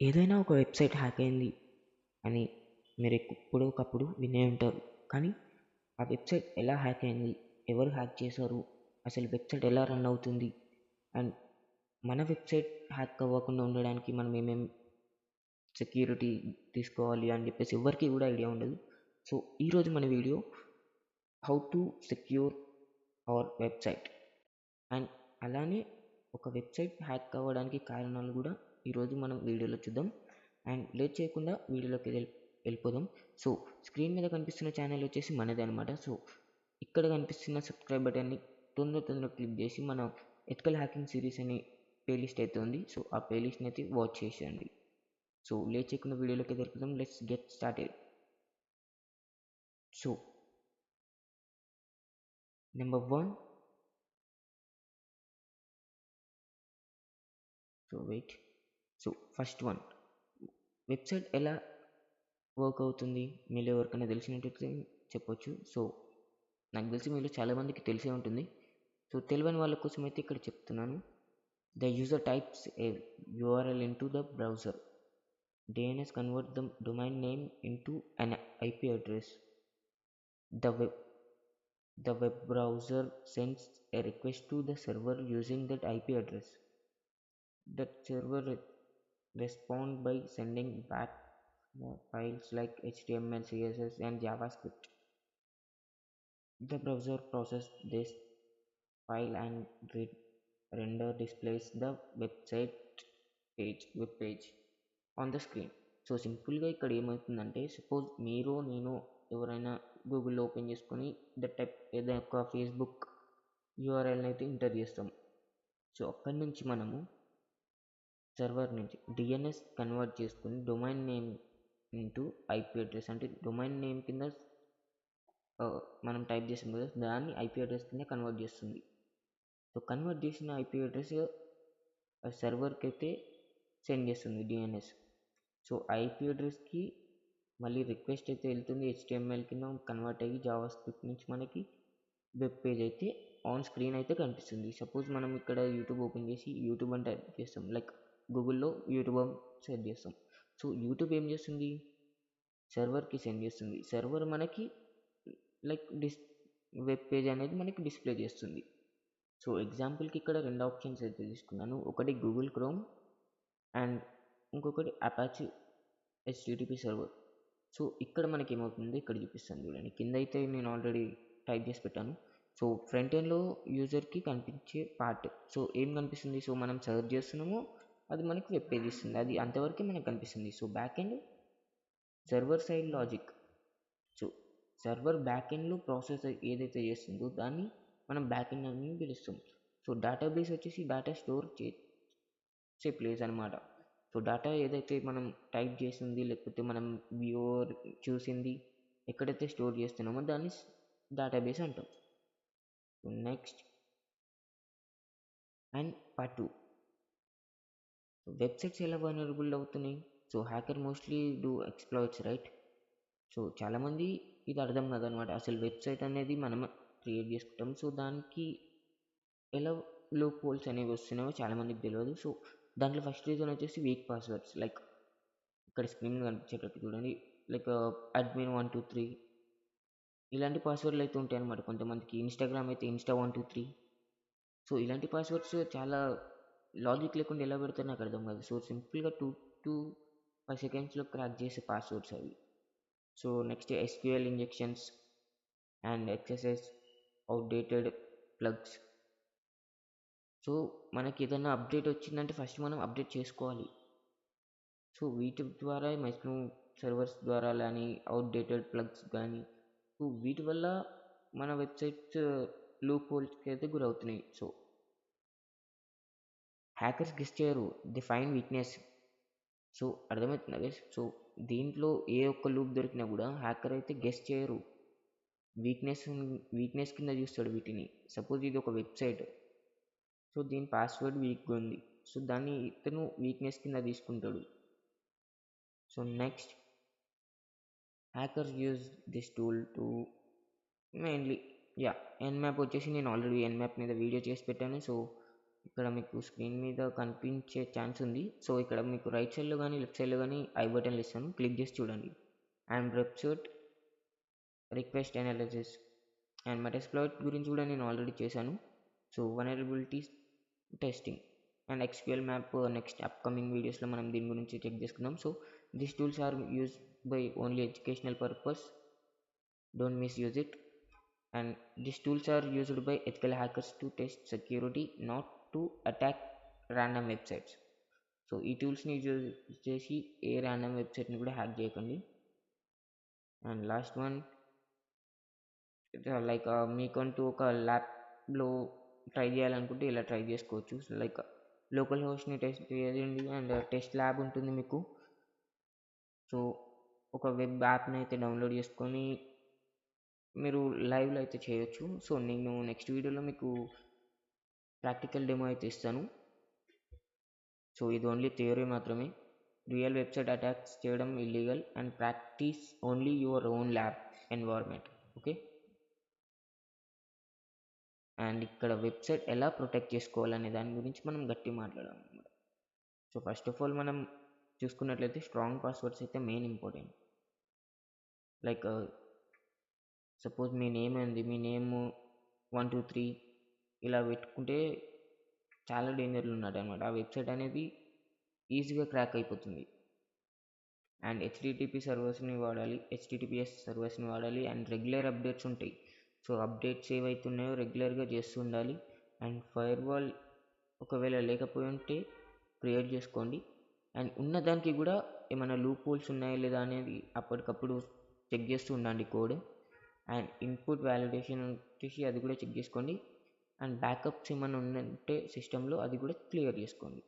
ఏదైనా ఒక website hack అయింది అని మీరు ఒకప్పుడు వినే ఉంటారు. కానీ ఆ వెబ్సైట్ ఎలా హ్యాక్ అయింది, ఎవరు హ్యాక్ చేశారు, అసలు వెబ్సైట్ ఎలా రన్ అవుతుంది, అండ్ మన వెబ్సైట్ హ్యాక్ అవ్వకుండా ఉండడానికి మనం ఏమేమి సెక్యూరిటీ తీసుకోవాలి అని చెప్పేసి ఎవరికి కూడా ఐడియా ఉండదు. సో ఈరోజు మన video how to secure our website, and అలానే ఒక వెబ్సైట్ హ్యాక్ అవ్వడానికి కారణాలు కూడా ఈరోజు మనం వీడియోలో చూద్దాం. అండ్ లేట్ చేయకుండా వీడియోలోకి వెళ్ళిపోదాం. సో స్క్రీన్ మీద కనిపిస్తున్న ఛానల్ వచ్చేసి మనదే అనమాట. సో ఇక్కడ కనిపిస్తున్న సబ్స్క్రైబ్ బటన్ని తొందర క్లిక్ చేసి మన ఎథికల్ హ్యాకింగ్ సిరీస్ అనే ప్లేలిస్ట్ అయితే ఉంది. సో ఆ ప్లేలిస్ట్ని అయితే వాచ్ చేసేయండి. సో లేట్ చేయకుండా వీడియోలోకి వెళ్ళిపోదాం. Let's get started. So number 1. So first one, website ఎలా వర్క్ అవుతుంది మీలో ఎవరికైనా తెలిసినట్టయితే చెప్పొచ్చు. సో నాకు తెలిసి మీలో చాలామందికి తెలిసే ఉంటుంది. సో తెలియని వాళ్ళ కోసం అయితే ఇక్కడ చెప్తున్నాను. The user types A URL into the browser. DNS convert the domain name into an IP address. The web browser sends a request to the server using that IP address. That server responds by sending back files like HTML, CSS, and JavaScript. The browser processes this file and render displays the web page on the screen. So సింపుల్గా ఇక్కడ ఏమవుతుందంటే, suppose మీరు నేను ఎవరైనా గూగుల్లో open చేసుకొని type ఏదైనా ఒక ఫేస్బుక్ యూఆర్ఎల్ని అయితే ఎంటర్ చేస్తాం. సో అక్కడి నుంచి మనము సర్వర్ నుంచి డిఎన్ఎస్ కన్వర్ట్ చేసుకుని domain name into IP address, అంటే డొమైన్ నేమ్ కింద మనం టైప్ చేసాం కదా, దాన్ని ఐపీ అడ్రస్ కింద కన్వర్ట్ చేస్తుంది. సో కన్వర్ట్ చేసిన ఐపీ అడ్రస్ సర్వర్కి అయితే సెండ్ చేస్తుంది డిఎన్ఎస్. సో ఐపీ అడ్రస్కి మళ్ళీ రిక్వెస్ట్ అయితే వెళ్తుంది, HTML కింద కన్వర్ట్ అయ్యి జావాస్క్రిప్ట్ నుంచి మనకి వెబ్ పేజ్ అయితే ఆన్ స్క్రీన్ అయితే కనిపిస్తుంది. సపోజ్ మనం ఇక్కడ యూట్యూబ్ ఓపెన్ చేసి యూట్యూబ్ అని టైప్ చేస్తాం, లైక్ గూగుల్లో యూట్యూబ్ అని సెర్చ్ చేస్తాం. సో యూట్యూబ్ ఏం చేస్తుంది, సర్వర్కి సెండ్ చేస్తుంది. సర్వర్ మనకి లైక్ వెబ్ పేజ్ అనేది మనకి డిస్ప్లే చేస్తుంది. సో ఎగ్జాంపుల్కి ఇక్కడ 2 ఆప్షన్స్ అయితే తీసుకున్నాను. ఒకటి గూగుల్ క్రోమ్ అండ్ ఇంకొకటి అపాచీ HTTP సర్వర్. సో ఇక్కడ మనకి ఏమవుతుంది ఇక్కడ చూపిస్తాను చూడండి. కింద అయితే నేను ఆల్రెడీ టైప్ చేసి పెట్టాను. సో ఫ్రంట్ ఎండ్లో యూజర్కి కనిపించే పార్ట్, సో ఏం కనిపిస్తుంది, సో మనం సర్చ్ చేస్తున్నామో అది మనకి వెబ్ పేజ్ ఇస్తుంది, అది అంతవరకే మనకు కనిపిస్తుంది. So back end server side logic. So server back ఎండ్లో ప్రాసెస్ ఏదైతే చేస్తుందో దాన్ని మనం బ్యాక్ ఎండ్ అని పిలుస్తాం. సో డేటాబేస్ వచ్చేసి డేటా స్టోర్ చేసే ప్లేస్ అనమాట. సో డేటా ఏదైతే మనం టైప్ చేసింది లేకపోతే మనం వ్యూ చూసింది ఎక్కడైతే స్టోర్ చేస్తున్నామో దాన్ని డేటాబేస్ అంటాం. So next and part 2, websites ఎలా వల్నరబుల్ అవుతున్నాయి. So hacker mostly do exploits, right. So చాలామంది ఇది అర్థం కాదనమాట, అసలు వెబ్సైట్ అనేది మనం క్రియేట్ చేసుకుంటాం. సో దానికి ఎలా లూప్ హోల్స్ అనేవి వస్తున్నాయో చాలామందికి తెలియదు. సో దాంట్లో ఫస్ట్ రీజన్ వచ్చేసి వీక్ పాస్వర్డ్స్, లైక్ ఇక్కడ స్క్రీన్ కనిపించేటట్టు చూడండి, లైక్ admin123 ఇలాంటి పాస్వర్డ్లు అయితే ఉంటాయి అనమాట. కొంతమందికి ఇన్స్టాగ్రామ్ అయితే insta123. సో ఇలాంటి పాస్వర్డ్స్ చాలా లాజిక్ లేకుండా ఎలా పెడతారు నాకు అర్థం కాదు. సో సింపుల్గా 2 to 5 సెకండ్స్లో క్రాక్ చేసే పాస్వర్డ్స్ అవి. So next SQL injections and XSS outdated plugs. So మనకి ఏదైనా అప్డేట్ వచ్చిందంటే ఫస్ట్ మనం అప్డేట్ చేసుకోవాలి. సో వీటి ద్వారా మైక్రో సర్వర్స్ ద్వారా కానీ అవుట్డేటెడ్ ప్లగ్స్ కానీ, సో వీటి వల్ల మన వెబ్సైట్స్ లూప్ హోల్స్కి అయితే గురవుతున్నాయి. సో హ్యాకర్స్ గెస్ చేయరు, ది ఫైండ్ వీక్నెస్. సో అర్థమవుతుంది గైస్. సో దీంట్లో ఏ ఒక్క లూప్ దొరికినా కూడా హ్యాకర్ అయితే గెస్ చేయరు, వీక్నెస్ కింద చూస్తాడు వీటిని. సపోజ్ ఇది ఒక వెబ్సైట్, సో దీని పాస్వర్డ్ వీక్గా ఉంది, సో దాన్ని ఇతను వీక్నెస్ కింద తీసుకుంటాడు. So next hackers use this tool to mainly Nmap వచ్చేసి నేను ఆల్రెడీ Nmap మీద వీడియో చేసి పెట్టాను. సో ఇక్కడ మీకు స్క్రీన్ మీద కనిపించే ఛాన్స్ ఉంది. సో ఇక్కడ మీకు రైట్ సైడ్లో కానీ లెఫ్ట్ సైడ్లో కానీ ఐ బటన్లు ఇస్తాను, క్లిక్ చేసి చూడండి. And website request analysis and Metasploit గురించి కూడా నేను ఆల్రెడీ చేశాను. So vulnerabilities testing and SQL map next upcoming వీడియోస్లో మనం దీని గురించి చెక్ చేసుకుందాం. So these tools are use by only educational purpose, don't misuse it. And these tools are used by ethical hackers to test security, not to attack random websites. So ఈ టూల్స్ని use చేసి ఏ random వెబ్సైట్ని కూడా hack చేయకండి. And last one, like మీకంటూ ఒక ల్యాబ్లో try చేయాలనుకుంటే ఇలా ట్రై చేసుకోవచ్చు. లైక్ లోకల్ హోస్ట్ని టెస్ట్ చేయండి అండ్ టెస్ట్ ల్యాబ్ ఉంటుంది మీకు. సో ఒక వెబ్ యాప్ని అయితే డౌన్లోడ్ చేసుకొని మీరు లైవ్లో అయితే చేయొచ్చు. సో నేను నెక్స్ట్ వీడియోలో మీకు ప్రాక్టికల్ డెమో అయితే ఇస్తాను. సో ఇది ఓన్లీ థియరీ మాత్రమే. రియల్ వెబ్సైట్ అటాక్స్ చేయడం illegal and practice only your own lab environment. Okay. And ఇక్కడ వెబ్సైట్ ఎలా ప్రొటెక్ట్ చేసుకోవాలనే దాని గురించి మనం గట్టి మాట్లాడాలి అన్నమాట. సో ఫస్ట్ ఆఫ్ ఆల్ మనం చూసుకున్నట్లయితే స్ట్రాంగ్ పాస్వర్డ్స్ అయితే మెయిన్ ఇంపార్టెంట్. లైక్ సపోజ్ మీ నేమ్ ఉంది, మీ నేమ్ 1 2 3 ఇలా పెట్టుకుంటే చాలా డేంజర్లు ఉన్నాడు అనమాట. ఆ వెబ్సైట్ అనేది ఈజీగా క్రాక్ అయిపోతుంది. అండ్ హెచ్టిటిపిఎస్ సర్వర్స్ని వాడాలి అండ్ రెగ్యులర్ అప్డేట్స్ ఉంటాయి. సో అప్డేట్స్ ఏవైతున్నాయో రెగ్యులర్గా చేస్తూ ఉండాలి. అండ్ ఫైర్వాల్ ఒకవేళ లేకపోయి ఉంటే క్రియేట్ చేసుకోండి. అండ్ ఉన్నదానికి కూడా ఏమైనా లూప్ హోల్స్ ఉన్నాయా లేదా అనేది అప్పటికప్పుడు చెక్ చేస్తూ ఉండండి కోడ్. అండ్ ఇన్పుట్ వ్యాలిడేషన్ వచ్చేసి అది కూడా చెక్ చేసుకోండి. అండ్ బ్యాకప్స్ ఏమైనా ఉందంటే సిస్టంలో అది కూడా క్లియర్ చేసుకోండి.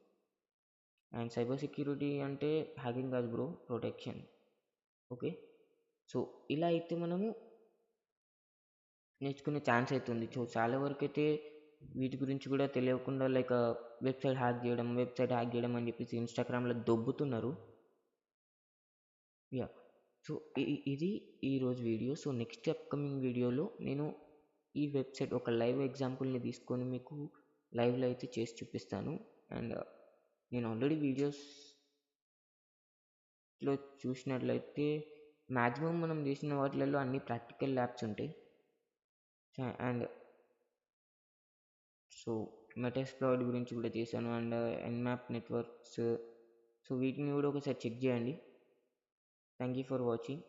అండ్ సైబర్ సెక్యూరిటీ అంటే హ్యాకింగ్ కాదు బ్రో, ప్రొటెక్షన్. ఓకే. సో ఇలా అయితే మనము నేర్చుకునే ఛాన్స్ అవుతుంది. సో చాలా వరకు అయితే వీటి గురించి కూడా తెలియకుండా లైక్ వెబ్సైట్ హ్యాక్ చేయడం అని చెప్పేసి ఇన్స్టాగ్రామ్లో దొబ్బుతున్నారు. యా. సో ఇది ఈరోజు వీడియో. సో నెక్స్ట్ అప్కమింగ్ వీడియోలో నేను ఈ వెబ్సైట్ ఒక లైవ్ ఎగ్జాంపుల్ని తీసుకొని మీకు లైవ్లో అయితే చేసి చూపిస్తాను. అండ్ నేను ఆల్రెడీ వీడియోస్లో చూసినట్లయితే మ్యాక్సిమం మనం చేసిన వాటిలలో అన్ని ప్రాక్టికల్ ల్యాబ్స్ ఉంటాయి. అండ్ సో మెటాస్ప్లాయిట్ గురించి కూడా చేశాను అండ్ ఎన్మ్యాప్ నెట్వర్క్స్. సో వీటిని కూడా ఒకసారి చెక్ చేయండి. Thank you for watching.